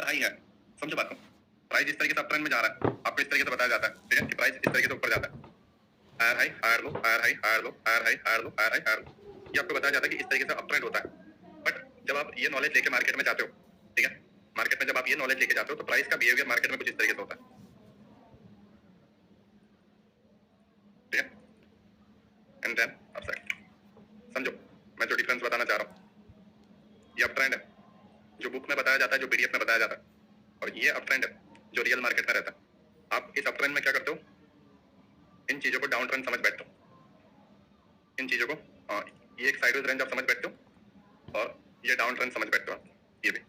High है, समझो बात को। प्राइस इस तरीके से अप ट्रेंड में जा रहा है, आपको इस तरीके से बताया जाता है, ठीक है, कि प्राइस इस तरीके से ऊपर जाता है, higher high, higher low, higher high, higher low, higher high, higher low, higher high, higher low, ये आपको बताया जाता है कि इस तरीके से अप ट्रेंड होता है। बट जब आप ये नॉलेज लेके मार्केट में जाते हो, ठीक है, मार्केट में जब आप ये नॉलेज लेके जाते हो तो प्राइस का बिहेवियर मार्केट में कुछ इस तरीके से होता है, ठीक है, एंड देन अपसाइड। समझो मैं जो डिफरेंस बताना चाह रहा हूँ, ये अप ट्रेंड है जो बुक में बताया जाता है, जो पीडीएफ में बताया जाता है, और ये अप ट्रेंड है जो रियल मार्केट में रहता है। आप इस अप ट्रेंड में क्या करते हो, इन चीजों को डाउन ट्रेंड समझ बैठते हो, इन चीजों को ये एक साइडवेज रेंज आप समझ बैठते हो और ये डाउन ट्रेंड समझ बैठते हो आप, ये भी।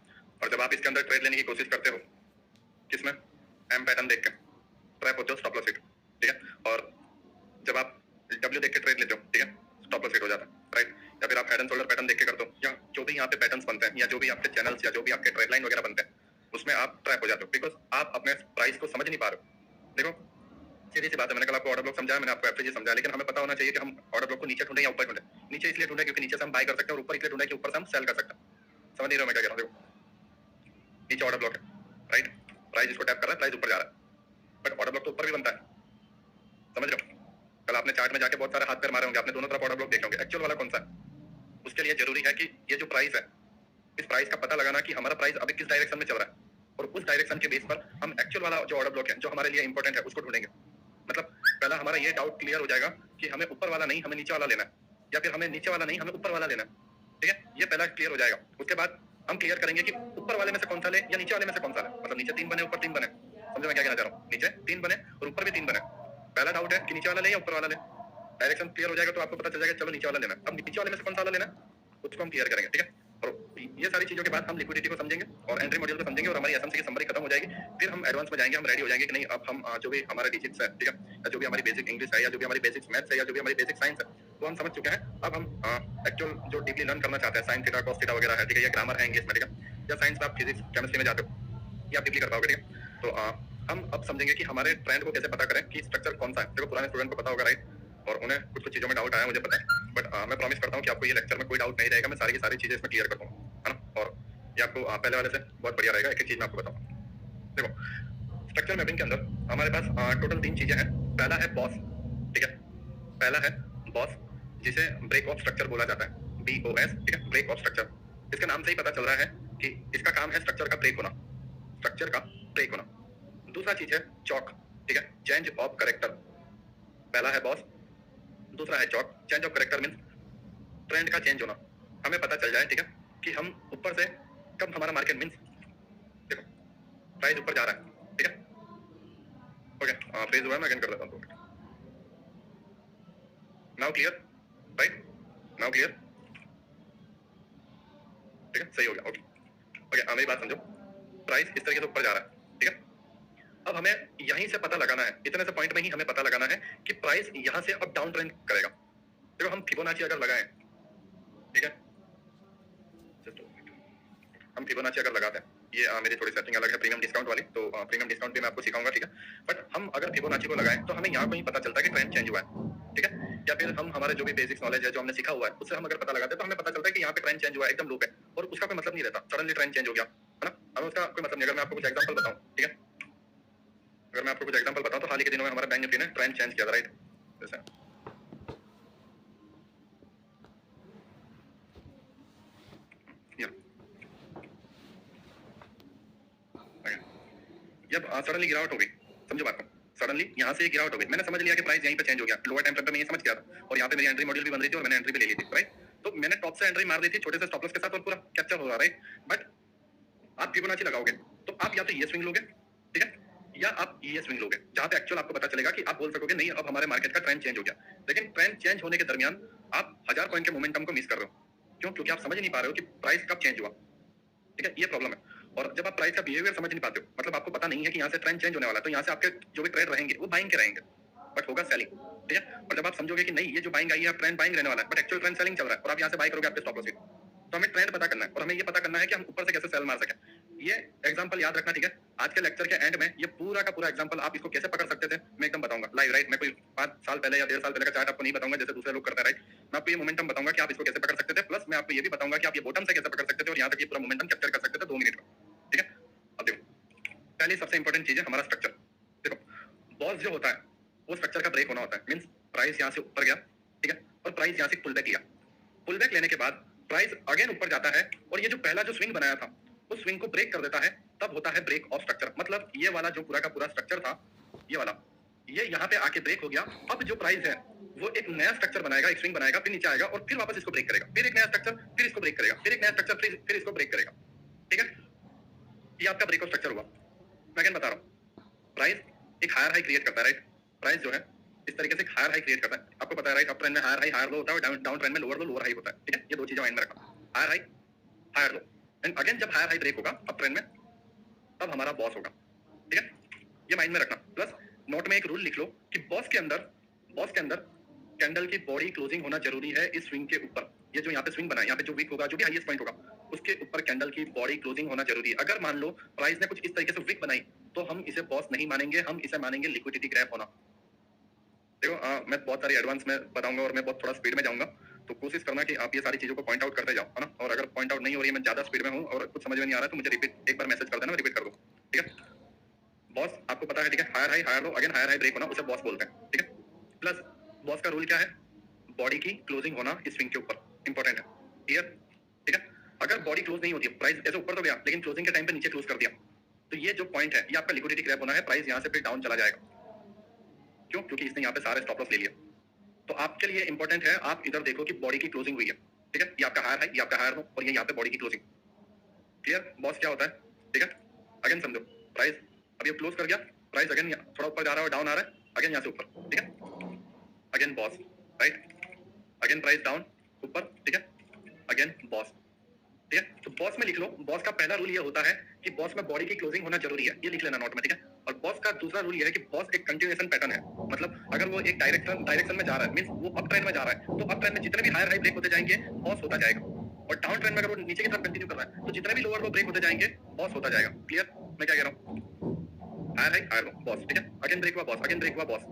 और जब आप इसके अंदर ट्रेड लेने की कोशिश करते हो, किसमें, एम पैटर्न देख के ट्रैप होते हो, स्टॉप लॉस हिट, ठीक है, और जब आप डब्ल्यू देख के ट्रेड लेते हो, ठीक है, स्टॉप लॉस हिट हो जाता है, राइट। या फिर आप हेड एंड शोल्डर पैटर्न देख के करते हो, या जो भी यहाँ पे पैटर्न्स बनते हैं, या जो भी आपके चैनल्स या जो भी आपके ट्रेड लाइन वगैरह बनते हैं, उसमें आप ट्रैप हो जाते हो, बिकॉज आप अपने प्राइस को समझ नहीं पा रहे हो। देखो सीधी सी बात है, मैंने कल आपको ऑर्डर ब्लॉक समझाया, मैंने आपको एफएजी समझाया, लेकिन हमें पता होना चाहिए कि हम ऑर्डर ब्लॉक को नीचे ढूंढे या ऊपर ढूंढे। नीचे इसलिए ढूंढे क्योंकि नीचे से हम बाय कर सकते हैं, और ऊपर इसलिए ढूंढे कि ऊपर से हम सेल कर सकते हैं। समझ नहीं रहे हो मैं क्या कह रहा हूँ? देखो नीचे ऑर्डर ब्लॉक है, राइट, प्राइस इसको टैप कर रहा है, प्राइस ऊपर जा रहा है, बट ऑर्डर ब्लॉक तो ऊपर भी बनता है, समझ रहे हो? कल आपने चार्ट में जाके बहुत सारे हाथ पैर मारे होंगे, आपने दोनों तरफ ऑर्डर ब्लॉक देखे होंगे, एक्चुअल वाला कौन सा है? उसके लिए जरूरी है कि ये जो प्राइस है, इस प्राइस का पता लगाना कि हमारा प्राइस अभी किस डायरेक्शन में चल रहा है, और उस डायरेक्शन के बेस पर हम एक्चुअल वाला जो ऑर्डर ब्लॉक है, जो हमारे लिए इंपॉर्टेंट है, उसको ढूंढेंगे। मतलब पहला हमारा ये डाउट क्लियर हो जाएगा कि हमें ऊपर वाला नहीं, हमें नीचे वाला लेना है, या फिर हमें नीचे वाला नहीं, हमें ऊपर वाला लेना है, ठीक है, ये पहला क्लियर हो जाएगा। उसके बाद हम क्लियर करेंगे कि ऊपर वाले में से कौन सा ले या नीचे वाले में से कौन सा ले, मतलब नीचे 3 बने, ऊपर 3 बने, समझो मैं क्या कहना चाह रहा हूँ? नीचे 3 बने और ऊपर भी 3 बने, पहला डाउट है कि नीचे वाला ले या ऊपर वाला ले। डायरेक्शन क्लियर हो जाएगा तो आपको पता चल जाएगा चलो नीचे वाला लेना है। अब नीचे वाले में से कौन सा वाला लेना है उसको हम क्लियर करेंगे, ठीक है। और ये सारी चीजों के बाद हम लिक्विडिटी को समझेंगे और एंट्री मॉड्यूल को समझेंगे, और हमारी एसएमसी की समरी खत्म हो जाएगी। फिर हम एडवांस में जाएंगे, हम रेडी हो जाएंगे कि नहीं अब हम जो भी हमारे डिजिट्स है, ठीक है, या जो भी हमारी बेसिक इंग्लिश है, या जो भी हमारी बेसिक मैथ्स है, या जो भी हमारी बेसिक साइंस है, वो हम समझ चुके हैं। अब हम एक्चुअल जो डीपली लर्न करना चाहते हैं, साइन थीटा कॉस थीटा वगैरह है, ठीक है, या ग्रामर है इंग्लिश में, ठीक है, या साइंस में आप फिजिक्स केमिस्ट्री में जाते हो, ये आप डीपली कर पाओगे, ठीक है। तो हम अब समझेंगे कि हमारे ट्रेंड को कैसे पता करें कि स्ट्रक्चर कौन सा है। देखो पुराने स्टूडेंट को पता होगा, राइट, और उन्हें कुछ कुछ चीजों में डाउट आया, मुझे पता है, बट मैं प्रॉमिस करता हूँ कि आपको ये लेक्चर में कोई डाउट नहीं रहेगा, मैं सारी की सारी चीजें इसमें क्लियर कर दूंगा, है ना, और ये आपको पहले वाले से बहुत बढ़िया रहेगा। एक एक चीज मैं आपको बताऊंगा। देखो स्ट्रक्चर मैपिंग के अंदर हमारे पास टोटल 3 चीजें हैं। पहला है बॉस, ठीक है, पहला है बॉस, जिसे ब्रेक ऑफ स्ट्रक्चर बोला जाता है, BOS, ठीक है, ब्रेक ऑफ स्ट्रक्चर। इसके नाम से ही पता चल रहा है कि इसका काम है स्ट्रक्चर का ब्रेक होना, स्ट्रक्चर का ब्रेक होना। दूसरा चीज है चॉक, ठीक है, चेंज ऑफ करेक्टर। पहला है बॉस, दूसरा है chalk, change of character means trend का चेंज होना, हमें पता चल जाए, ठीक है, कि हम ऊपर से कब हमारा मार्केट मींस, देखो प्राइस ऊपर जा रहा है, ठीक है, ओके, फेज हुआ है, मैं अगेन कर देता हूं, now clear, right, now clear, ठीक है, सही हो गया, ओके ओके। मेरी बात समझो, प्राइस इस तरीके से ऊपर जा रहा है, ठीक है, अब हमें यहीं से पता लगाना है, इतने से पॉइंट में ही हमें पता लगाना है कि प्राइस यहां से अब डाउन ट्रेंड करेगा। देखो हम फिबोनाची अगर लगाएं, ठीक है, हम फिबोनाची अगर लगाते हैं, ये मेरी थोड़ी सेटिंग अलग है प्रीमियम डिस्काउंट वाली, तो प्रीमियम डिस्काउंट भी मैं आपको सिखाऊंगा, ठीक है, बट हम अगर फिबोनाची को लगाएं तो हमें यहाँ को ही पता चलता है कि ट्रेंड चेंज हुआ है, ठीक है, या फिर हम हमारे जो भी बेसिक्स नॉलेज है जो हमने सीखा हुआ है उससे हम अगर पता लगाते हैं तो हमें पता चलता है कि यहाँ पे ट्रेंड चेंज हुआ है, एकदम लो पे, और उसका कोई मतलब नहीं रहता, सडनली ट्रेंड चेंज हो गया, है ना, हमें उसका कोई मतलब नहीं। अगर मैं आपको कुछ एग्जाम्पल बताऊं, ठीक है, अगर मैं आपको कुछ एग्जांपल बताऊं तो हाल ही के दिनों में हमारा बैंक निफ्टी ने ट्रेंड चेंज किया था, राइट, जैसे जब सडनली गिरावट हो गई, समझो बात को, सडनली यहाँ से गिरावट हो गई, मैंने समझ लिया कि प्राइस यहीं पे चेंज हो गया, लोअर टाइम फ्रेम पे मैं ये समझ गया था, और यहाँ पे मेरी एंट्री मॉड्यूल भी बन रही थी और मैंने एंट्री भी ले ली थी, राइट, तो मैंने टॉप से एंट्री मार दी थी छोटे से स्टॉप लॉस के साथ और पूरा कैप्चर हो रहा, राइट, बट आप फिबोनाची लगाओगे तो आप या तो ये स्विंग लोगे, ठीक है, या आप ये स्विंग लोगे, जहां पे एक्चुअल आपको पता चलेगा कि आप बोल सकोगे नहीं अब हमारे मार्केट का ट्रेंड चेंज हो गया। लेकिन ट्रेंड चेंज होने के दरमियान आप 1000 पॉइंट के मोमेंटम को मिस कर रहे हो, क्यों? क्योंकि आप समझ नहीं पा रहे हो कि प्राइस कब चेंज हुआ, ठीक है, ये प्रॉब्लम है। और जब आप प्राइस का बिहेवियर समझ नहीं पाते हो, मतलब आपको पता नहीं है कि यहाँ से ट्रेंड चेंज होने वाला है, तो यहाँ से आपके जो भी ट्रेड रहेंगे वो बाइंग के रहेंगे, बट होगा सेलिंग, ठीक है, और जब आप समझोगे कि नहीं ये जो बाइंग आई है ट्रेंड बाइंग रहने वाला है, बट एक्चुअल ट्रेंड सेलिंग चल रहा है और आप यहाँ से बाय करोगे आपके स्टॉप लॉस हिट, तो हमें ट्रेंड पता करना है और हमें ये पता करना है कि हम ऊपर से कैसे सेल मार सकें। ये एग्जांपल याद रखना, ठीक है, आज के लेक्चर के एंड में ये पूरा का पूरा एग्जांपल आप इसको कैसे पकड़ सकते थे मैं एकदम बताऊंगा लाइव, राइट, मैं कोई 5 साल पहले या 1.5 साल पहले का चार्ट आपको नहीं बताऊंगा जैसे दूसरे लोग करते हैं, राइट, मैं आपको ये मोमेंटम बताऊंगा कि आप इसको कैसे पकड़ सकते थे, प्लस मैं आपको ये भी बताऊंगा कि आप ये बॉटम से कैसे पकड़ सकते थे और यहाँ तक ये पूरा मोमेंटम कैप्चर कर सकते थे 2 मिनट में, ठीक है। अब देखो पहली सबसे इंपॉर्टेंट चीज है हमारा स्ट्रक्चर। देखो बॉस जो होता है वो स्ट्रक्चर का ब्रेक होना होता है, मींस प्राइस यहाँ से ऊपर गया, ठीक है, और प्राइस यहाँ से पुल बैक लिया। पुल बैक लेने के बाद प्राइस अगेन ऊपर जाता है और ये जो पहला जो स्विंग बनाया था उस स्विंग को ब्रेक कर देता है, तब होता है ब्रेक ऑफ स्ट्रक्चर। मतलब ये वाला जो पूरा का पूरा स्ट्रक्चर था, ये वाला, ये यहाँ पे आके ब्रेक हो गया। अब जो प्राइस है वो एक नया स्ट्रक्चर बनाएगा, एक स्विंग बनाएगा, फिर नीचे आएगा और फिर वापस इसको ब्रेक करेगा, फिर एक नया स्ट्रक्चर, फिर इसको ब्रेक करेगा, फिर एक नया स्ट्रक्चर, फिर इसको ब्रेक करेगा, ठीक है। ये आपका ब्रेक ऑफ स्ट्रक्चर हुआ। मैं अगेन बता रहा हूँ, प्राइस एक हायर हाई क्रिएट करता है, राइट। प्राइस जो है इस तरीके से हायर हाई क्रिएट करता है, आपको पता है राइट। अप ट्रेंड में हायर हाई हायर लो होता है, डाउन ट्रेंड में लोअर लो लोअर हाई होता है, ठीक है। ये दो चीजें माइंड में रखना, higher high higher low. And again जब हायर हाई ब्रेक होगा अप ट्रेंड में, तब हमारा बॉस होगा, ठीक है। ये माइंड में रखना। प्लस नोट में एक रूल लिख लो कि बॉस के अंदर कैंडल की बॉडी क्लोजिंग होना जरूरी है इस स्विंग के ऊपर। ये जो यहाँ पे स्विंग बना है, यहाँ पे जो वीक होगा, जो भी हाईएस्ट पॉइंट होगा, उसके ऊपर कैंडल की बॉडी क्लोजिंग होना जरूरी है। अगर मान लो प्राइस ने कुछ इस तरीके से वीक बनाई तो हम इसे बॉस नहीं मानेंगे, हम इसे मानेंगे लिक्विडिटी ग्रैब होना। देखो मैं बहुत सारी एडवांस में बताऊंगा और मैं बहुत थोड़ा स्पीड में जाऊंगा, तो कोशिश करना कि आप ये सारी चीजों को पॉइंट आउट करते जाओ, है ना। और अगर पॉइंट आउट नहीं हो रही है, मैं ज्यादा स्पीड में हूँ और कुछ समझ में नहीं आ रहा है, तो मुझे रिपीट एक बार मैसेज कर देना, रिपीट कर दो, ठीक है। बॉस आपको पता है, ठीक है, higher high higher low, again higher high break होना, उसे बॉस बोलते हैं, ठीक है। प्लस बॉस का रूल क्या है, बॉडी की क्लोजिंग होना इस स्विंग के ऊपर इंपॉर्टेंट है, क्लियर, ठीक है। अगर बॉडी क्लोज नहीं होती है, प्राइस ऐसे ऊपर तो गया लेकिन क्लोजिंग के टाइम पे नीचे क्लोज कर दिया, तो ये जो पॉइंट है ये आपका लिक्विडिटी ग्रैब होना है, प्राइस यहाँ से फिर डाउन चला जाएगा। क्यों? क्योंकि इसने यहाँ पे सारे स्टॉप लॉस ले लिया। तो आपके लिए इंपॉर्टेंट है, आप इधर देखो कि बॉडी की क्लोजिंग हुई है, ठीक है। ये आपका हायर है, ये आपका हायर लो, और ये यहाँ पे बॉडी की क्लोजिंग, क्लियर। बॉस क्या होता है, ठीक है। अगेन समझो, प्राइस अभी क्लोज कर गया, प्राइस अगेन थोड़ा ऊपर जा रहा है और डाउन आ रहा है, अगेन यहाँ से ऊपर, ठीक है। Again boss, right, again price down ऊपर, ठीक है, अगेन बॉस, ठीक है। तो बॉस में लिख लो, बॉस का पहला रूल ये होता है कि बॉस में बॉडी की क्लोजिंग होना जरूरी है, ये लिख लेना नोट में, ठीक है। और बॉस का दूसरा रूल ये है कि बॉस एक कंटिन्यूएशन पैटर्न है, मतलब अगर वो एक डायरेक्शन में जा रहा है, मींस वो अप ट्रेंड में जा रहा है, तो अप ट्रेंड में जितने भी हायर हाई ब्रेक होते जाएंगे बॉस होता जाएगा, और डाउन ट्रेंड में अगर वो नीचे की तरफ कंटिन्यू कर रहा है तो जितने भी लोअर लो ब्रेक होते जाएंगे बॉस होता जाएगा, क्लियर। मैं क्या कह रहा हूँ, higher high higher low boss, ठीक है, अगेन ब्रेक हुआ बॉस, अगेन ब्रेक हुआ बॉस,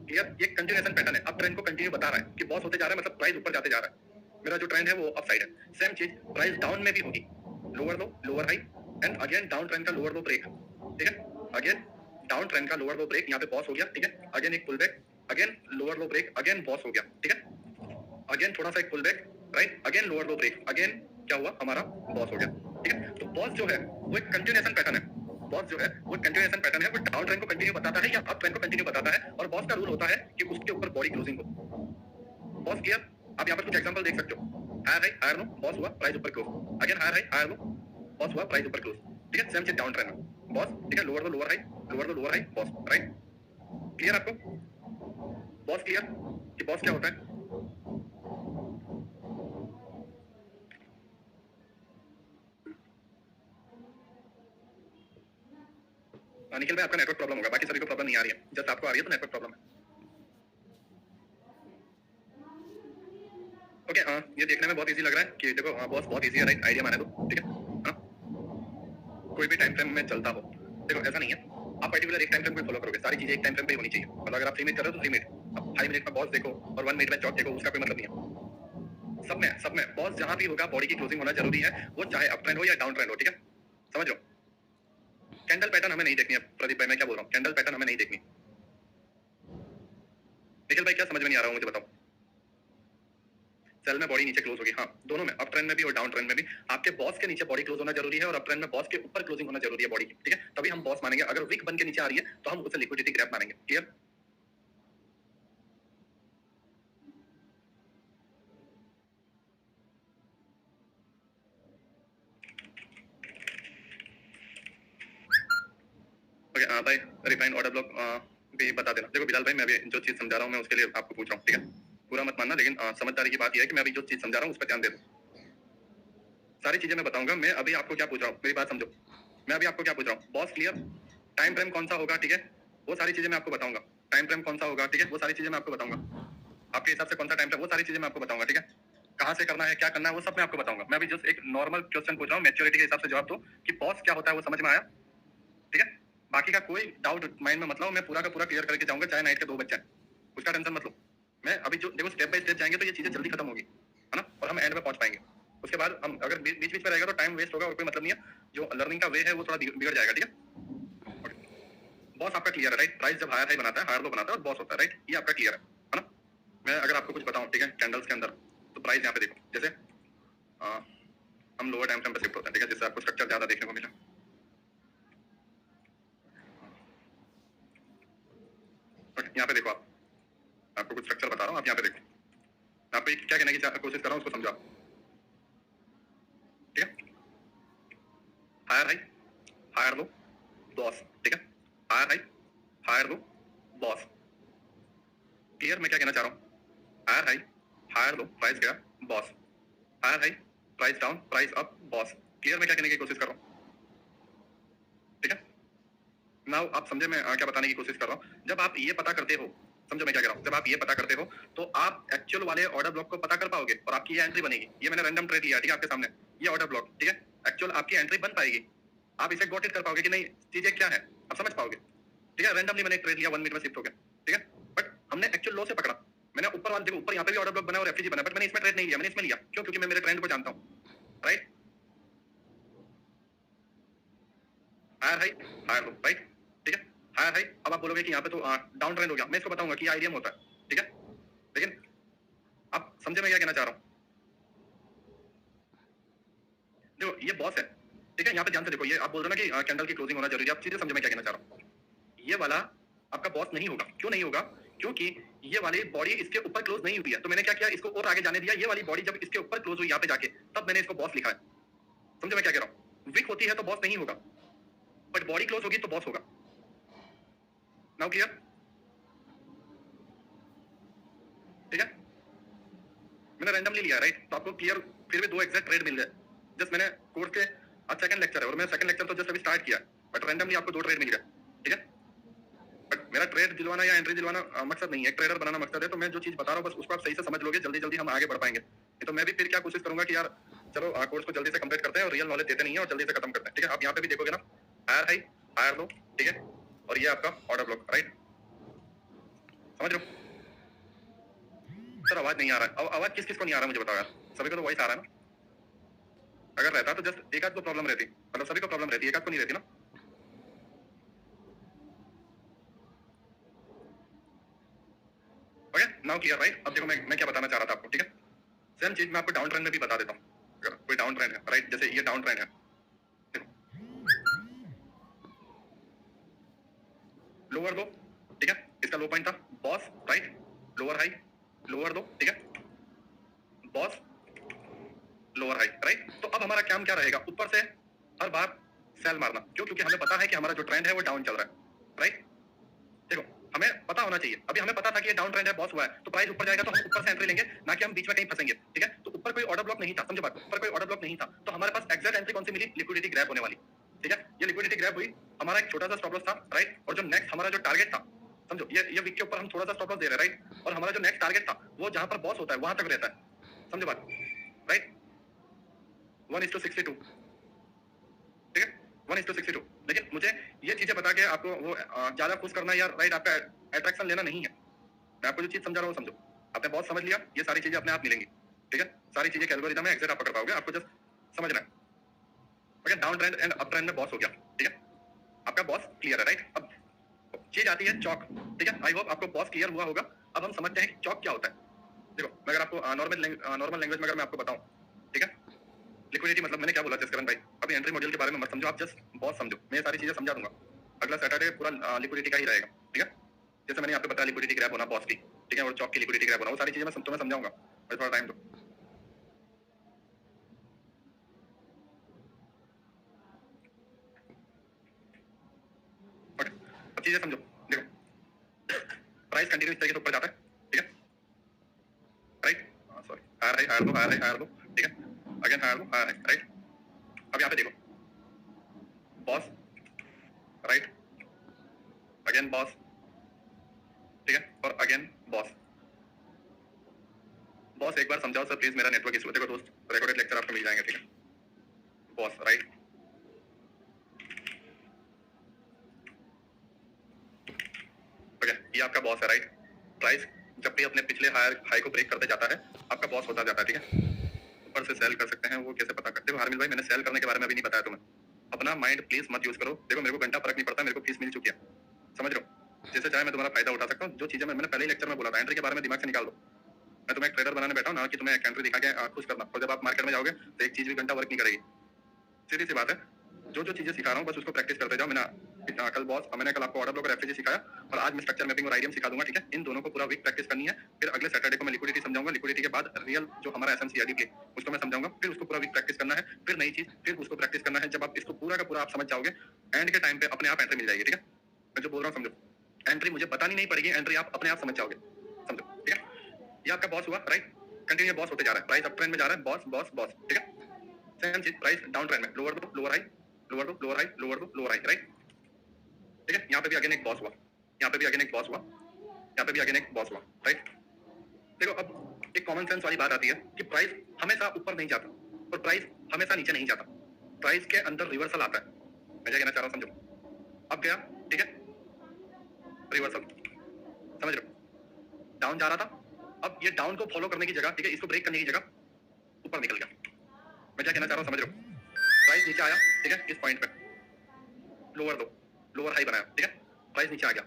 क्लियर। ये कंटिन्यूएशन पैटर्न है, अप ट्रेंड को कंटिन्यू बता रहा है कि बॉस होते जा रहा है, मतलब प्राइस ऊपर जाते जा रहा है, मेरा जो ट्रेंड है वो अप साइड है। सेम चीज प्राइस डाउन में भी होगी, lower low lower high and again down trend का लोअर लो ब्रेक, ठीक है। अगेन डाउन ट्रेंड का लोअर लो ब्रेक, यहाँ पे बॉस हो गया, ठीक है। अगेन एक pull back, again lower low break, again BOS हो गया, ठीक है। अगेन थोड़ा सा एक pull back, right, again lower low break, again क्या हुआ, हमारा बॉस हो गया, ठीक है। तो बॉस जो है वो एक कंटिन्यूएशन पैटर्न है, बॉस जो है वो कंटिन्यूएशन पैटर्न है, वो डाउन ट्रेंड को कंटिन्यू बताता है या अप ट्रेंड को कंटिन्यू बताता है, और बॉस का रूल होता है कि उसके ऊपर बॉडी क्लोजिंग हो। BOS clear. आप यहाँ पर कुछ एग्जांपल देख सकते हो, higher high higher low BOS हुआ, प्राइस ऊपर close, again higher high higher low BOS हुआ, प्राइस ऊपर क्लोज, ठीक है। सेम चीज डाउन ट्रेंड में बॉस, ठीक है, lower low lower high, lower low lower high boss, right, clear आपको बॉस, क्लियर कि बॉस क्या होता है। निखिल भाई आपका नेटवर्क प्रॉब्लम होगा, बाकी सभी को प्रॉब्लम नहीं आ रही है, जस्ट आपको आ रही है तो नेटवर्क प्रॉब्लम है। ओके, ये देखने में बहुत इजी लग रहा है कि देखो बॉस बहुत इजी है, राइट, आइडिया माने दो, ठीक है, हाँ, कोई भी टाइम फ्रेम में चलता हो। देखो ऐसा नहीं है आप पर्टिकुलर एक टाइम फ्रेम को फॉलो करोगे, सारी चीजें एक टाइम फ्रेम पे होनी चाहिए। मतलब अगर आप 3 मिनट कर रहे हो तो 3 मिनट, अब 5 मिनट में बॉस देखो और 1 मिनट में चौक देखो, उसका कोई मतलब नहीं है। सब में बॉस जहां भी होगा बॉडी की क्लोजिंग होना जरूरी है, वो चाहे अप ट्रेंड हो या डाउन ट्रेंड हो, ठीक है, समझ लो। कैंडल पैटर्न हमें नहीं देखनी है प्रदीप भाई, मैं क्या बोल रहा हूँ, कैंडल पैटर्न हमें नहीं देखनी। निखिल भाई क्या समझ में नहीं आ रहा हूँ, मुझे बताओ। सेल में बॉडी नीचे क्लोज होगी, हाँ, दोनों में, अप ट्रेंड में भी और डाउन ट्रेंड में भी। आपके बॉस के नीचे बॉडी क्लोज होना जरूरी है और अप ट्रेंड में बॉस के ऊपर क्लोजिंग होना जरूरी है बॉडी की, ठीक है, तभी हम बॉस मानेंगे। अगर वीक बन के नीचे आ रही है तो हम उसे लिक्विडिटी ग्रैब मानेंगे, क्लियर। ओके भाई, रिफाइंड ऑर्डर ब्लॉक भी बता देना। देखो बिलाल भाई, मैं अभी जो चीज समझा रहा हूँ मैं उसके लिए आपको पूछ रहा हूँ, ठीक है, पूरा मत मानना, लेकिन समझदारी की बात यह है कि मैं अभी जो चीज समझा रहा हूँ उस पर ध्यान दे दो। सारी चीजें मैं बताऊंगा। मैं अभी आपको क्या पूछ रहा हूँ, मेरी बात समझो, मैं अभी आपको क्या पूछ रहा हूँ, बॉस क्लियर, टाइम फ्रेम कौन सा होगा, ठीक है, वो सारी चीजें मैं आपको बताऊंगा। टाइम फ्रेम कौन सा होगा, ठीक है, वो सारी चीजें मैं आपको बताऊंगा। आपके हिसाब से कौन सा टाइम फ्रेम, वो सारी चीजें मैं आपको बताऊंगा, ठीक है। कहाँ से करना है, क्या करना है, वो सब मैं आपको बताऊंगा। मैं अभी जस्ट एक नॉर्मल क्वेश्चन पूछ रहा हूँ, मैच्योरिटी के हिसाब से जवाब दो कि बॉस क्या होता है, वो समझ में आया, ठीक है। बाकी का कोई डाउट माइंड में मतलब मैं पूरा का पूरा क्लियर करके जाऊंगा, चाहे नाइट के 2 बच्चे हैं, उसका टेंशन मत लो। मैं अभी जो देखो स्टेप बाय स्टेप जाएंगे तो ये चीजें जल्दी खत्म होगी, है ना, और हम एंड में पहुंच पाएंगे। उसके बाद हम अगर बीच बीच में रहेगा तो टाइम वेस्ट होगा और कोई मतलब नहीं है। जो लर्निंग का वे है वो थोड़ा बिगड़ जाएगा, ठीक है। बॉस आपका क्लियर है, राइट? प्राइस जब हायर हाई बनाता है, हायर लो बनाता है और बॉस होता है, राइट? ये आपका क्लियर है ना? मैं अगर आपको कुछ बताऊं, ठीक है, कैंडल्स के अंदर, तो प्राइस यहाँ पे देखो, जैसे हम लोअर टाइम फ्रेम पे शिफ्ट होते हैं, ठीक है, जिससे आपको स्ट्रक्चर ज्यादा देखने को मिला। यहाँ पे देखो, आप आपको कुछ स्ट्रक्चर बता रहा हूँ, आप यहाँ पे देखो, आप क्या कहने की कोशिश कर रहा हूँ उसको समझो, ठीक है? Higher high, higher low, boss, ठीक है? Higher high, higher low, boss. Clear मैं क्या कहना चाह रहा हूँ? Higher high, higher low, price गया, boss. Higher high, price down, price up, boss. Clear मैं क्या कहने की कोशिश कर रहा हूँ? ठीक है? नाउ आप समझे मैं क्या बताने की कोशिश कर रहा हूँ? जब आप ये पता करते हो, समझो मैं क्या कह रहा हूँ, जब आप ये पता करते हो तो आप एक्चुअल वाले ऑर्डर ब्लॉक को पता कर पाओगे और आपकी ये एंट्री बनेगी। ये मैंने रैंडम ट्रेड लिया, ठीक है, आपके सामने ये ऑर्डर ब्लॉक, ठीक है, एक्चुअल आपकी एंट्री बन पाएगी। आप इसे गॉट इट कर पाओगे कि नहीं चीजें क्या है, आप समझ पाओगे, ठीक है? रैंडमली मैंने ट्रेड लिया, 1 मिनट में शिफ्ट हो गया, ठीक है, बट हमने एक्चुअल लो से पकड़ा। मैंने ऊपर वाले देखो, ऊपर यहाँ पे भी ऑर्डर ब्लॉक बना और एफजीजी बना, बट मैंने इसमें ट्रेड नहीं लिया, मैंने इसमें लिया। क्यों? क्योंकि मैं मेरे ट्रेंड को जानता हूँ, right? Higher high, higher low, right, ठीक है, हायर हाई। अब आप बोलोगे कि यहाँ पे तो डाउन ट्रेंड हो गया, मैं इसको बताऊंगा कि आईडीएम होता है, ठीक है, लेकिन आप समझे मैं क्या कहना चाह रहा हूँ? देखो ये बॉस है, ठीक है, यहाँ पे ध्यान से देखो, ये आप बोल रहे हो ना कि कैंडल की क्लोजिंग होना जरूरी है, आप चीजें समझो मैं क्या कहना चाह रहा हूँ। ये वाला आपका बॉस नहीं होगा। क्यों नहीं होगा? क्योंकि ये वाली बॉडी इसके ऊपर क्लोज नहीं हुई है, तो मैंने क्या किया, इसको और आगे जाने दिया। ये वाली बॉडी जब इसके ऊपर क्लोज हुई यहाँ पे जाके, तब मैंने इसको बॉस लिखा है। समझो मैं क्या कह रहा हूँ? वीक होती है तो बॉस नहीं होगा, बट बॉडी क्लोज होगी तो बॉस होगा। Now clear? ठीक है, मैंने रैंडमली लिया, राइट? तो आपको क्लियर फिर भी 2 एग्जैक्ट ट्रेड मिल गए। जस्ट मैंने कोर्स के आज सेकंड लेक्चर है और मैं सेकंड लेक्चर तो जस्ट अभी स्टार्ट किया, बट रैंडमली आपको 2 ट्रेड मिल गए, ठीक है? बट मेरा ट्रेड दिलवाना या एंट्री दिलवाना मकसद नहीं है, ट्रेडर बनाना मकसद है। तो मैं जो चीज बता रहा हूँ बस उसको आप सही से समझ लोगे, जल्दी जल्दी हम आगे बढ़ पाएंगे। तो मैं भी फिर क्या कोशिश करूंगा कि यार चलो कोर्स को जल्दी से कंप्लीट करते हैं और रियल नॉलेज देते नहीं है और जल्दी से खत्म करते हैं, ठीक है? आप यहाँ पे भी देखोगे ना, हायर हाई, हायर लो, ठीक है, और ये आपका ऑर्डर ब्लॉक, राइट? समझ रहे हो? सर आवाज नहीं आ रहा है, आवाज किस किस को नहीं आ रहा मुझे बताओ यार। सभी को तो वॉइस आ रहा है ना? अगर रहता तो जस्ट एक आध को प्रॉब्लम रहती, मतलब सभी को प्रॉब्लम रहती, एक आध को नहीं रहती ना? Okay, now clear, right? अब देखो मैं क्या बताना चाह रहा था आपको, ठीक है? सेम चीज मैं आपको डाउन ट्रेंड में भी बता देता हूँ। अगर कोई डाउन ट्रेंड है, राइट, जैसे ये डाउन ट्रेंड है, लोअर लो, ठीक है, इसका लो पॉइंट था boss, right? Lower high, lower लो, ठीक है, बॉस, लोअर हाई, राइट? तो अब हमारा काम क्या रहेगा? ऊपर से हर बार सेल मारना। क्यों? क्योंकि हमें पता है कि हमारा जो ट्रेंड है वो डाउन चल रहा है, राइट? देखो हमें पता होना चाहिए, अभी हमें पता था कि ये डाउन ट्रेंड है, बॉस हुआ है, तो प्राइस ऊपर जाएगा तो हम ऊपर से एंट्री लेंगे, ना कि हम बीच में कहीं फंसेंगे, ठीक है? तो ऊपर कोई ऑर्डर ब्लॉक नहीं था, समझो बात, ऊपर कोई ऑर्डर ब्लॉक नहीं था, तो हमारे पास एग्जैक्ट एंट्री कौन सी मिली? लिक्विडिटी ग्रैब होने वाली, ठीक है? ये लिक्विडिटी ग्रैब हुई, हमारा एक छोटा सा स्टॉप लॉस था, राइट? और जो नेक्स्ट हमारा जो टारगेट था, समझो ये वीक के ऊपर हम थोड़ा सा स्टॉप लॉस दे रहे हैं, राइट? और हमारा जो नेक्स्ट टारगेट था वो जहां पर बॉस होता है वहां तक रहता है, समझो बात, राइट? 1:62, ठीक है, 1:62। लेकिन मुझे ये चीजें बता के आपको वो ज्यादा खुश करना या राइट आपका अट्रैक्शन लेना नहीं है। मैं आपको जो चीज समझा रहा हूँ समझो, आपने बहुत समझ लिया, ये सारी चीजें अपने आप मिलेंगी, ठीक है? सारी चीजें एल्गोरिथम में एग्जैक्ट आप पकड़ पाओगे, आपको जस्ट समझना है। Okay, down trend and up trend में बॉस हो गया, ठीक है, आपका बॉस क्लियर है, राइट? अब चीज आती है चौक, ठीक है? आई होप आपको बॉस क्लियर हुआ होगा। अब हम समझते हैं कि चौक क्या होता है। देखो मैं अगर आपको नॉर्मल लैंग्वेज में अगर मैं आपको बताऊं, ठीक है, लिक्विडिटी मतलब मैंने क्या बोला जसकरण भाई, अभी एंट्री मॉड्यूल के बारे में मत समझो, आप जस्ट बॉस समझो, मैं ये सारी चीजें समझा दूंगा। अगला सैटरडे पूरा लिक्विडिटी का ही रहेगा, ठीक है? जैसे मैंने आपको बताया लिक्विडिटी ग्रैब होना बॉस की, ठीक है, और चौक की लिक्विडिटी ग्रैब होना, वो सारी चीजें मैं तुम्हें समझाऊंगा, बस थोड़ा टाइम दो। ओके, अब चीजें समझो, देखो प्राइस कंटिन्यू इस तरीके से ऊपर जाता है, ठीक है, right? Sorry, higher high, higher low, higher high, higher low, ठीक है, again higher low, higher high, right? अब यहाँ पे देखो बॉस, राइट, अगेन बॉस, ठीक है, और अगेन बॉस। बॉस एक बार समझाओ सर प्लीज, मेरा नेटवर्क इशू है। देखो दोस्त, रिकॉर्डेड लेक्चर आपको मिल जाएंगे, ठीक है? बॉस, राइट, ओके, ये आपका बॉस है, राइट? प्राइस जब भी अपने पिछले हाई को ब्रेक करते जाता है, आपका बॉस होता जाता है, ठीक है? ऊपर से सेल कर सकते हैं, वो कैसे पता करते हो? हार्मिल भाई मैंने सेल करने के बारे में अभी नहीं बताया तुम्हें, अपना माइंड प्लीज मत यूज करो। देखो मेरे को घंटा फर्क नहीं पड़ता, मेरे को फीस मिल चुकी है, समझ रहे हो? जैसे चाहे मैं तुम्हारा फायदा उठा सकता हूँ। जो चीजें मैंने पहले ही लेक्चर में बोला था, एंट्री के बारे में दिमाग से निकाल दो। मैं तुम्हें एक ट्रेडर बनाने बैठा हूँ ना कि तुम्हें एक एंट्री दिखा के खुश करना, और जब आप मार्केट में जाओगे तो एक चीज भी घंटा वर्क नहीं करेगी। सीधी सी बात है, जो जो चीजें सिखा रहा हूँ बस उसको प्रैक्टिस करते जाओ। मैंने कल आपको ऑर्डर ब्लॉक और एफएजी सिखाया, और आज मैं स्ट्रक्चर मैपिंग और आईडीएम सिखा दूंगा, ठीक है? इन दोनों को पूरा वीक प्रैक्टिस करनी है। फिर अगले सैटरडे को मैं लिक्विडिटी समझाऊंगा। लिक्विडिटी के बाद रियल जो हमारा एसएमसीआरडी प्ले उसको मैं समझाऊंगा। फिर उसको पूरा वीक प्रैक्टिस करना है, फिर नई चीज, फिर उसको प्रैक्टिस करना है। जब आप इसको पूरा का पूरा आप समझ जाओगे, एंड के टाइम पे अपने आप एंट्री मिल जाएगी, ठीक है? मैं जो बोल रहा हूँ समझो, एंट्री मुझे बतानी नहीं पड़ेगी, एंट्री आप अपने आप समझ जाओगे, समझो, ठीक है? ये आपका बॉस हुआ, राइट? कंटिन्यू बॉस होते जा रहा है, प्राइस अप ट्रेंड में जा रहा है, बॉस बॉस बॉस, ठीक है? सेम चीज प्राइस डाउन ट्रेंड में, लोअर दो लोअर हाई, लोअर दो लोअर हाई, लोअर दो लोअर हाई, राइट? ठीक है? यहाँ पे भी अगेन एक बॉस हुआ, यहाँ पे भी अगेन एक बॉस हुआ, यहाँ पे भी अगेन एक बॉस हुआ, राइट? देखो अब एक कॉमन सेंस वाली बात आती है कि प्राइस हमेशा ऊपर नहीं जाता और प्राइस हमेशा नीचे नहीं जाता, प्राइस के अंदर रिवर्सल आता है। मैं क्या कहना चाह रहा हूँ समझो। अब गया, ठीक है, रिवर्सल, समझ रहे हो? डाउन जा रहा था, अब ये डाउन को फॉलो करने की जगह, ठीक है, इसको ब्रेक करने की जगह ऊपर निकल गया। मैं क्या कहना चाह रहा हूँ समझ रहे हो? प्राइस नीचे आया, ठीक है, इस पॉइंट पे लोअर दो लोअर हाई बनाया, ठीक है, प्राइस नीचे आ गया,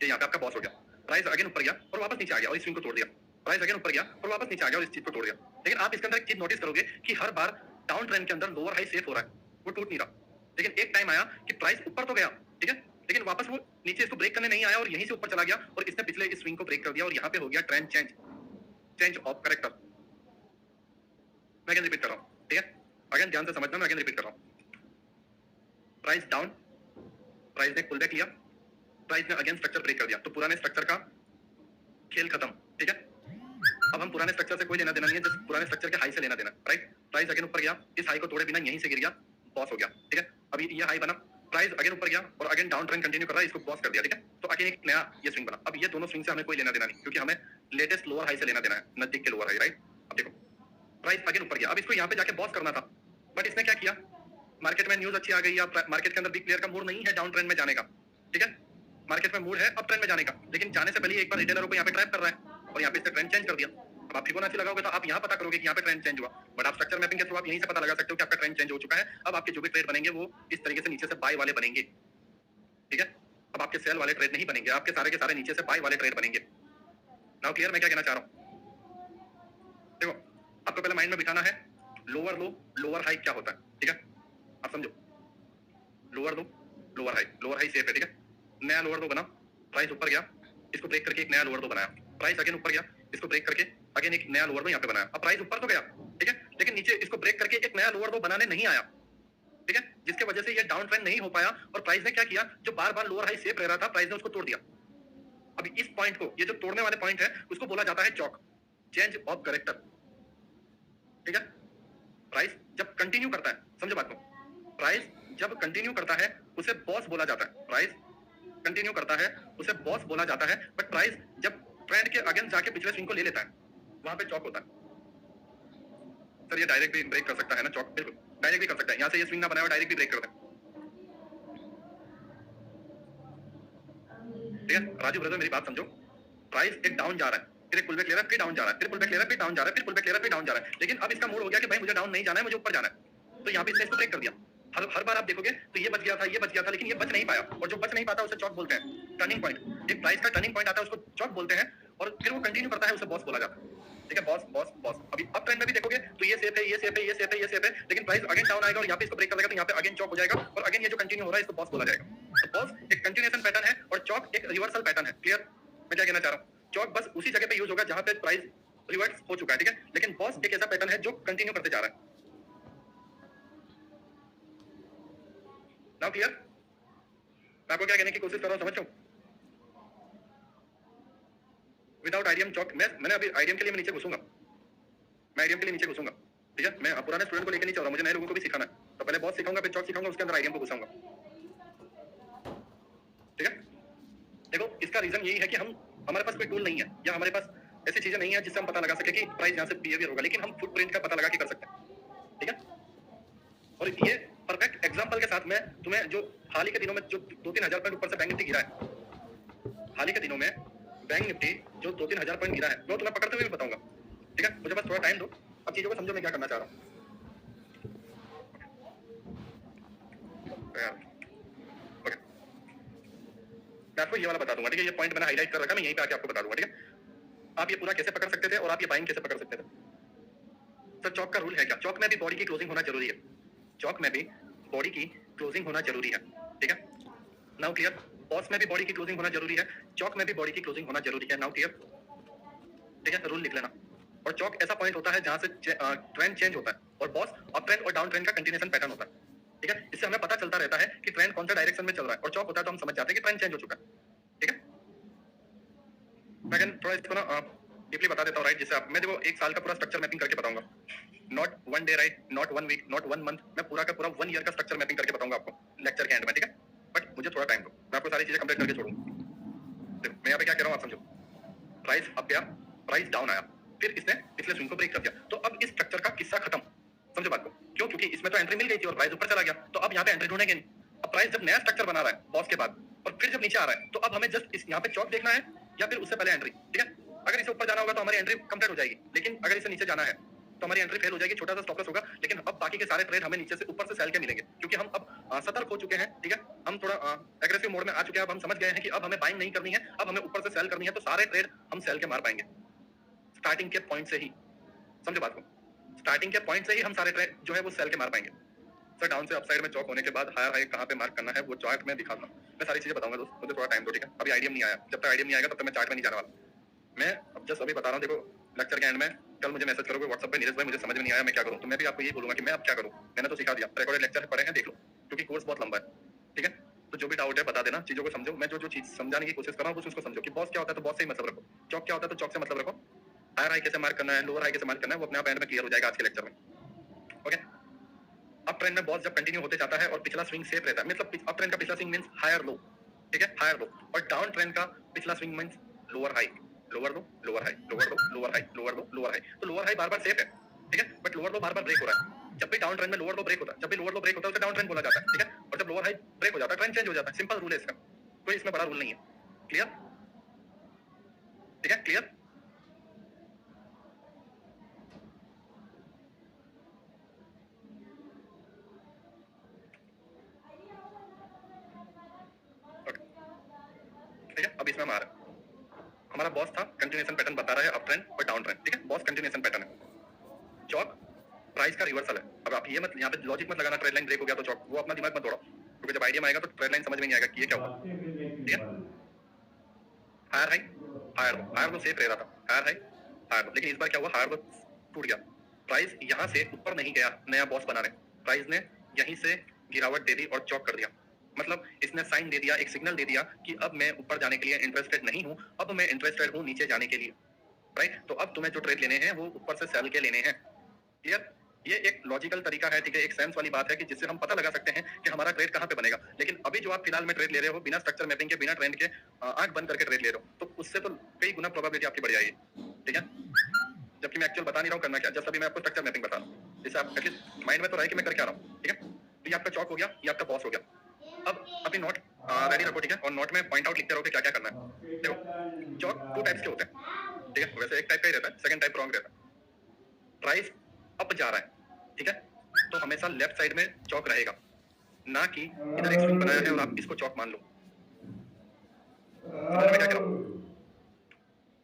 ये यहाँ पे आपका बॉस हो गया। प्राइस अगेन ऊपर गया और वापस नीचे आ गया और इस स्विंग को तोड़ दिया। प्राइस अगेन ऊपर गया और वापस नीचे आ गया और इस चीज को तोड़ दिया। लेकिन आप इसके अंदर एक चीज नोटिस करोगे कि हर बार डाउन ट्रेंड के अंदर लोअर हाई सेफ हो रहा है, वो टूट नहीं रहा। लेकिन एक टाइम आया कि प्राइस ऊपर तो गया, ठीक है, लेकिन वापस वो नीचे इसको ब्रेक करने नहीं आया और यहीं से ऊपर चला गया और इसने पिछले इस स्विंग को ब्रेक कर दिया और यहाँ पे हो गया ट्रेंड चेंज ऑफ करेक्टर। मैं अगेन रिपीट कर रहा हूँ, ठीक है, अगेन ध्यान से समझना, मैं अगेन रिपीट कर रहा हूँ। प्राइस डाउन, प्राइस ने पुल बैक लिया, प्राइस ने अगेन स्ट्रक्चर ब्रेक कर दिया, तो पुराने स्ट्रक्चर का खेल खत्म, ठीक है? अब हम पुराने स्ट्रक्चर से कोई लेना देना नहीं है, जस्ट पुराने स्ट्रक्चर के हाई से लेना देना, राइट? प्राइस अगेन ऊपर गया, इस हाई को तोड़े बिना यहीं से गिर गया, बॉस हो गया, ठीक है? अभी ये हाई बना, प्राइस अगेन ऊपर गया और अगेन डाउन ट्रेंड कंटिन्यू कर रहा है, इसको बॉस कर दिया, ठीक है? तो अगेन एक नया ये स्विंग बना। अब ये दोनों स्विंग से हमें कोई लेना देना नहीं, क्योंकि हमें लेटेस्ट लोअर हाई से लेना देना है, नजदीक के लोअर हाई, राइट? अब देखो प्राइस अगेन ऊपर गया, अब इसको यहाँ पे जाके बॉस करना था, बट इसने क्या किया? मार्केट में न्यूज अच्छी आ गई, या मार्केट के अंदर बिग प्लेयर का मूड नहीं है डाउन ट्रेंड में जाने का, ठीक है? मार्केट में मूड है अप ट्रेंड में जाने का, लेकिन जाने से पहले एक बार रिटेलरों को यहाँ पे ट्रैप कर रहा है और यहाँ पे इसने ट्रेंड चेंज कर दिया। अब आप फिबोनाची लगाओगे तो आप यहाँ पता करोगे कि यहाँ पे ट्रेंड चेंज हुआ, बट आप स्ट्रक्चर मैपिंग के थ्रू आप यहीं से पता लगा सकते हो कि आपका ट्रेंड चेंज हो चुका है। अब आपके जो भी ट्रेड बनेंगे वो इस तरीके से नीचे से बाय वाले बनेंगे, ठीक है? अब आपके सेल वाले ट्रेड नहीं बनेंगे, आपके सारे के सारे नीचे से बाय वाले ट्रेड बनेंगे। नाउ क्लियर मैं क्या कहना चाह रहा हूँ? देखो आपको पहले माइंड में बिठाना है लोअर लो लोअर हाई क्या होता है, ठीक है? आप समझो, lower low lower high safe है, ठीक है? नया लोअर लो बना, प्राइस ऊपर गया, इसको ब्रेक करके एक नया लोअर लो बनाया, प्राइस अगेन ऊपर गया, इसको ब्रेक करके अगेन एक नया लोअर लो यहाँ पे बनाया। अब प्राइस ऊपर तो गया, ठीक है, लेकिन नीचे इसको ब्रेक करके एक नया लोअर लो बनाने नहीं आया, ठीक है, जिसके वजह से ये डाउन ट्रेंड नहीं हो पाया और प्राइस ने क्या किया? जो बार बार लोअर हाई सेफ रह रहा था, प्राइस ने उसको तोड़ दिया। अभी इस पॉइंट को, ये जो तोड़ने वाले पॉइंट है, उसको बोला जाता है चौक, चेंज ऑफ करेक्टर, ठीक है? प्राइस जब कंटिन्यू करता है, समझो बात को, प्राइस जब कंटिन्यू करता है उसे बॉस बोला जाता है, प्राइस कंटिन्यू करता है उसे बॉस बोला जाता है, बट प्राइस जब ट्रेंड के अगेंस्ट जाके पिछले स्विंग को ले लेता है, वहां पे चौक होता है। सर ये डायरेक्ट भी ब्रेक कर सकता है ना चौक? बिल्कुल डायरेक्ट भी कर सकता है, यहाँ से ये स्विंग ना बनाया हुआ डायरेक्ट भी ब्रेक कर दे, ठीक है? राजू ब्रदर मेरी बात समझो, प्राइस एक डाउन जा रहा है, फिर एक पुल बैक ले रहा है, फिर डाउन जा रहा है, फिर पुल बैक ले रहा है, फिर डाउन जा रहा है, फिर पुल बैक ले रहा है, फिर डाउन जा रहा है, लेकिन अब इसका मूड हो गया कि भाई मुझे डाउन नहीं जाना है, मुझे ऊपर जाना है, तो यहाँ पे इसने इसको ब्रेक कर दिया। हर बार आप देखोगे तो ये बच गया था, ये बच गया था, लेकिन ये बच नहीं पाया, और जो बच नहीं पाता उसे चौक बोलते हैं, टर्निंग पॉइंट। एक प्राइस का टर्निंग पॉइंट आता है उसको चौक बोलते हैं, और फिर वो कंटिन्यू करता है उसे बॉस बोला जाता है, ठीक है? Boss boss boss. अभी अप ट्रेंड में भी देखोगे तो ये सेफ है, ये सेफ है, ये सेफ है, ये सेफ है, लेकिन प्राइस अगेन डाउन आएगा और यहाँ पे इसको ब्रेक कर देगा, तो यहाँ पे अगेन चौक हो जाएगा और अगेन ये जो कंटिन्यू हो रहा है इसको बॉस बोला जाएगा। तो बॉस एक कंटिन्यूएशन पैटर्न है और चौक एक रिवर्सल पैटर्न है। क्लियर मैं क्या कहना चाह रहा हूँ? चौक बस उसी जगह पे यूज होगा जहां पे प्राइस रिवर्स हो चुका है, ठीक है, लेकिन बॉस एक ऐसा पैटर्न है जो कंटिन्यू करते जा रहा है। Now clear? मैं आपको क्या कहने की कोशिश कर रहा हूं, समझ लो? विदाउट आईडीएम चौक, मैंने अभी आईडीएम के लिए मैं नीचे घुसूंगा, मैं आईडीएम के लिए नीचे घुसूंगा, ठीक है? मैं पुराने स्टूडेंट को लेकर नहीं चल रहा, मुझे नए लोगों को भी सिखाना है, तो पहले बॉस सिखाऊंगा, फिर चौक सिखाऊंगा, उसके अंदर आईडीएम को घुसाऊंगा, ठीक है? देखो इसका रीजन यही है कि हमारे पास कोई टूल नहीं है, या हमारे पास ऐसी चीजें नहीं है जिससे हम पता लगा सके कि प्राइस यहाँ से बिहेवियर होगा, लेकिन हम फुटप्रिंट का पता लगा के कर सकते हैं, ठीक है? और ये परफेक्ट एग्जांपल के साथ में तुम्हें जो हाल ही के दिनों में जो 2-3 हजार पॉइंट ऊपर से बैंक निफ्टी गिरा है, हाल ही के दिनों में बैंक निफ्टी जो 2-3 हजार पॉइंट गिरा है, वो तुम्हें पकड़ते हुए भी बताऊंगा, ठीक है? मुझे बस थोड़ा टाइम दो, अब चीजों को समझो मैं क्या करना चाह रहा हूँ। मैं आपको ये वाला बता दूंगा, ठीक है? ये पॉइंट मैंने हाईलाइट कर रखा है, मैं यहीं पे आके आपको बता दूंगा, ठीक है? आप ये पूरा कैसे पकड़ सकते थे और आप ये बाइंग कैसे पकड़ सकते थे? सर चौक का रूल है क्या? चौक में भी बॉडी की क्लोजिंग होना जरूरी है। चौक में भी बॉडी की क्लोजिंग होना जरूरी है, ठीक है? Now clear? बॉस में भी बॉडी की क्लोजिंग होना जरूरी है, चौक में भी बॉडी की क्लोजिंग होना जरूरी है। Now clear? ठीक है? रूल लिख लेना। और चौक ऐसा पॉइंट होता है जहां से ट्रेंड चेंज होता है और बॉस अप ट्रेंड और डाउन ट्रेंड का कंटिन्यूएशन पैटर्न होता है, ठीक है? इससे हमें पता चलता रहता है कि ट्रेंड कौन सा डायरेक्शन में चल रहा है और चौक होता है तो हम समझ जाते हैं कि ट्रेंड चेंज हो चुका है, ठीक है? मैं थोड़ा इसको ना डीपली बता देता हूँ, राइट? जैसे मैं देखो 1 साल का पूरा स्ट्रक्चर मैपिंग करके बताऊंगा, not 1 day, right? Not 1 week, not 1 month, मैं पूरा का पूरा 1 ईयर का स्ट्रक्चर मैपिंग करके बताऊंगा आपको लेक्चर के एंड में, ठीक है? बट मुझे थोड़ा टाइम दो, मैं आपको सारी चीजें कंप्लीट करके छोड़ूंगा। देखो मैं यहाँ पे क्या कह रहा हूँ आप समझो, प्राइस अप गया, प्राइस डाउन आया, फिर इसने पिछले स्विंग को ब्रेक कर दिया, तो अब इस स्ट्रक्चर का किस्सा खत्म। समझो बात को, क्यों? क्योंकि इसमें तो एंट्री मिल गई थी और प्राइस ऊपर चला गया, तो अब यहाँ पे एंट्री ढूंढेंगे नहीं। अब प्राइस जब नया स्ट्रक्चर बना रहा है बॉस के बाद और फिर जब नीचे आ रहा है, तो अब हमें जस्ट इस यहाँ पे चौक देखना है या फिर उससे पहले एंट्री, ठीक है? अगर इसे ऊपर जाना होगा तो हमारी एंट्री कंप्लीट हो जाएगी, लेकिन अगर इसे नीचे जाना है तो हमारी एंट्री फेल हो जाएगी, छोटा सा स्टॉप लॉस होगा, लेकिन अब बाकी के सारे ट्रेड हमें नीचे से ऊपर से सेल के मिलेंगे, क्योंकि हम अब सतर्क हो चुके हैं, ठीक है? हम थोड़ा एग्रेसिव मोड में आ चुके हैं, अब हम समझ गए हैं कि अब हमें बाइंग नहीं करनी है, अब हमें ऊपर से सेल करनी है, तो सारे ट्रेड हम सेल के मार पाएंगे स्टार्टिंग के पॉइंट से ही। समझो बात को, स्टार्टिंग के पॉइंट से ही हम सारे ट्रेड जो है वो सेल के मार पाएंगे। सर डाउन से अपसाइड में चौक होने के बाद हायर हाई कहां पे मार्क करना है वो चार्ट में दिखाता हूं, मैं सारी चीजें बताऊंगा दोस्त, मुझे थोड़ा टाइम दो, ठीक है? अभी आइडिया नहीं आया, जब तक आइडिया नहीं आएगा तब तक मैं चार्ट में नहीं जाने वाला। मैं अब जस्ट अभी बता रहा हूं, देखो लेक्चर के एंड में कल मुझे मैसेज करोगे व्हाट्सएप पे, नीरज भाई मुझे समझ में नहीं आया मैं क्या करूं, तो मैं भी आपको यही बोलूंगा कि मैं अब क्या करूं। मैंने तो सिखा दिया, रिकॉर्डेड लेक्चर पढ़े हैं, देख लो, क्योंकि कोर्स बहुत लंबा है, ठीक है? तो जो भी डाउट है बता देना, चीजों को समझो। मैं जो चीज समझाने की कोशिश कर रहा हूं उसको समझो कि बॉस क्या होता है तो बॉस से ही मतलब रखो, चौक क्या होता है तो चौक से मतलब रखो, हायर हाई कैसे मार्क करना है, लोअर हाई कैसे मार्क करना है, वो अपने आप एंड में क्लियर हो जाएगा आज के लेक्चर में, ओके? अप ट्रेंड में बॉस जब कंटिन्यू होते जाता है और पिछला स्विंग सेफ रहता है, मतलब अप ट्रेंड का पिछला स्विंग मींस हायर लो, ठीक है? हायर लो, और डाउन ट्रेंड का पिछला swing means lower high, lower low, lower high, lower low, lower high, lower low, lower high. तो लोअर हाई बार-बार सेफ है, ठीक है? बट लोअर लो बार-बार ब्रेक हो रहा है। जब भी डाउन ट्रेंड में लोअर लो ब्रेक होता है, जब भी लोअर लो ब्रेक होता है उसे डाउन ट्रेंड बोला जाता है, ठीक है? और जब लोअर हाई ब्रेक हो जाता है ट्रेंड चेंज हो जाता है, सिंपल रूल है इसका, कोई इसमें बड़ा रूल नहीं है। क्लियर? ठीक है? क्लियर? ठीक है? अब इसमें हमारा बॉस था, कंटिन्यूएशन पैटर्न बता रहा है अप ट्रेंड और डाउन ट्रेंड, ठीक है? बॉस कंटिन्यूएशन पैटर्न है। चौक प्राइस का रिवर्सल है। अब आप ये मत यहाँ पे लॉजिक मत लगाना ट्रेड लाइन ब्रेक हो गया तो चौक, वो अपना दिमाग मत दौड़ाओ, क्योंकि जब आइडिया में आएगा तो ट्रेड लाइन समझ में नहीं आएगा कि ये क्या हुआ, ठीक है? Higher high, higher low safe रह रहा था, हायर हाई, हायर लो, लेकिन इस बार क्या हुआ, हायर लो टूट गया, प्राइस यहाँ से ऊपर नहीं गया नया बॉस बनाने, प्राइस ने यहीं से गिरावट दे दी और चौक कर दिया, मतलब इसने साइन दे दिया, एक सिग्नल दे दिया कि अब मैं ऊपर जाने के लिए इंटरेस्टेड नहीं हूं, अब मैं इंटरेस्टेड हूं नीचे जाने के लिए, राइट? तो अब तुम्हें जो ट्रेड लेने हैं वो ऊपर से सेल के लेने हैं। क्लियर? ये एक लॉजिकल तरीका है, ठीक है? एक सेंस वाली बात है कि जिससे हम पता लगा सकते हैं कि हमारा ट्रेड कहां पे बनेगा। लेकिन अभी जो आप फिलहाल में ट्रेड ले रहे हो बिना स्ट्रक्चर मैपिंग के, बिना ट्रेंड के, आंख बंद करके ट्रेड ले रहे हो, तो उससे तो कई गुना प्रोबेबिलिटी आपकी बढ़ जाएगी, ठीक है? जबकि मैं एक्चुअल बता नहीं रहा हूं करना क्या, जस्ट अभी मैं आपको स्ट्रक्चर मैपिंग बता रहा हूं, जिससे आप एटलीस्ट माइंड में तो रहे कि मैं कर क्या रहा हूं, ठीक है? तो ये आपका चौक हो गया, ये आपका बॉस हो गया। अब अपनी नोट रेडी रखो, ठीक है? और नोट में पॉइंट आउट लिखते रहो कि क्या क्या करना है। देखो चौक 2 टाइप्स के होते हैं, ठीक है? वैसे एक टाइप का ही रहता है, सेकंड टाइप रॉन्ग रहता है। प्राइस अप जा रहा है, ठीक है? तो हमेशा लेफ्ट साइड में चौक रहेगा, ना कि इधर एक स्विंग बनाया है और आप इसको चौक मान लो। समझ में क्या कह रहा हूं?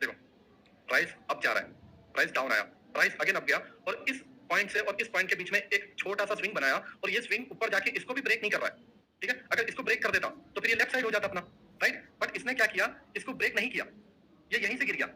देखो प्राइस अप जा रहा है, प्राइस डाउन आया, प्राइस अगेन अप गया और इस पॉइंट से और इस पॉइंट के बीच में एक छोटा सा स्विंग बनाया और ये स्विंग ऊपर जाके इसको भी ब्रेक नहीं कर रहा है, ठीक है? अगर इसको ब्रेक कर देता तो फिर ये लेफ्ट साइड हो जाता अपना, राइट? बट इसने क्या किया, इसको ब्रेक नहीं किया, ये यहीं से गिर गया,